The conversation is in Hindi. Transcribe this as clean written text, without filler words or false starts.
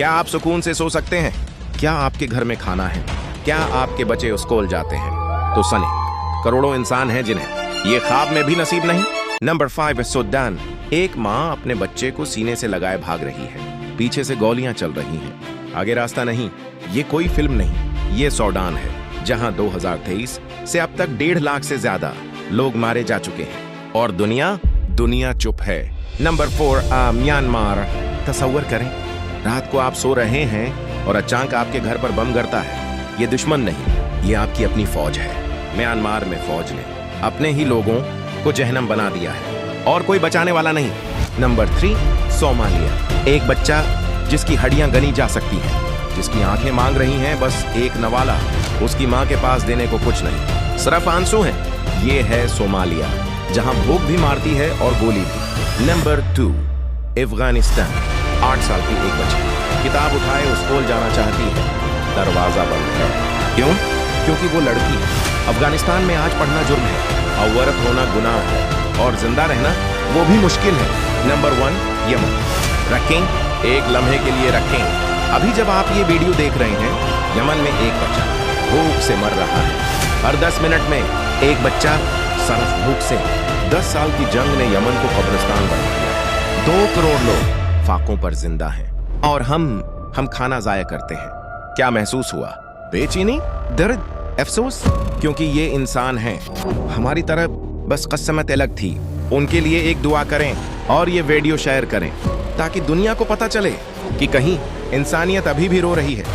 क्या आप सुकून से सो सकते हैं? क्या आपके घर में खाना है? क्या आपके बच्चे स्कूल जाते हैं? तो सने करोड़ों इंसान हैं जिन्हें ये ख्वाब में भी नसीब नहीं। नंबर 5 है सूडान। एक माँ अपने बच्चे को सीने से लगाए भाग रही है। पीछे से गोलियां चल रही हैं। आगे रास्ता नहीं। ये कोई फिल्म नहीं, ये सूडान है, जहां 2023 से अब तक 1.5 लाख से ज्यादा लोग मारे जा चुके हैं और दुनिया चुप है। Number 4 Myanmar. तसव्वुर करें, रात को आप सो रहे हैं और अचानक आपके घर पर बम गिरता है। ये दुश्मन नहीं, ये आपकी अपनी फौज है। म्यांमार में फौज ने अपने ही लोगों को जहन्नम बना दिया है और कोई बचाने वाला नहीं। Number 3 Somalia. एक बच्चा जिसकी हड्डियां गनी जा सकती हैं, जिसकी आंखें मांग रही हैं बस एक नवाला, उसकी मां के पास देने को कुछ नहीं, सिर्फ आंसू हैं। ये है सोमालिया, जहां भूख भी मारती है और गोली भी। नंबर 2 अफगानिस्तान। 8 साल की एक बच्ची किताब उठाए स्कूल जाना चाहती है, दरवाजा बंद है। क्यों? क्योंकि वो लड़की है। अफगानिस्तान में आज पढ़ना जुर्म है, अवरत होना गुनाह है और जिंदा रहना वो भी मुश्किल है। Number 1 Yemen. रखें, एक लम्हे के लिए रखें। अभी जब आप ये वीडियो देख रहे हैं, यमन में एक बच्चा भूख से मर रहा है। हर 10 मिनट में एक बच्चा सरफ भूख से। 10 साल की जंग ने यमन को कब्रिस्तान बना दिया। 2 करोड़ लोग फाकों पर जिंदा हैं और हम खाना जाया करते हैं। क्या महसूस हुआ? बेचैनी, दर्द, अफसोस? क्योंकि ये इंसान हैं, हमारी तरह बस किस्मत अलग थी। उनके लिए एक दुआ करें और ये वीडियो शेयर करें ताकि दुनिया को पता चले कि कहीं इंसानियत अभी भी रो रही है।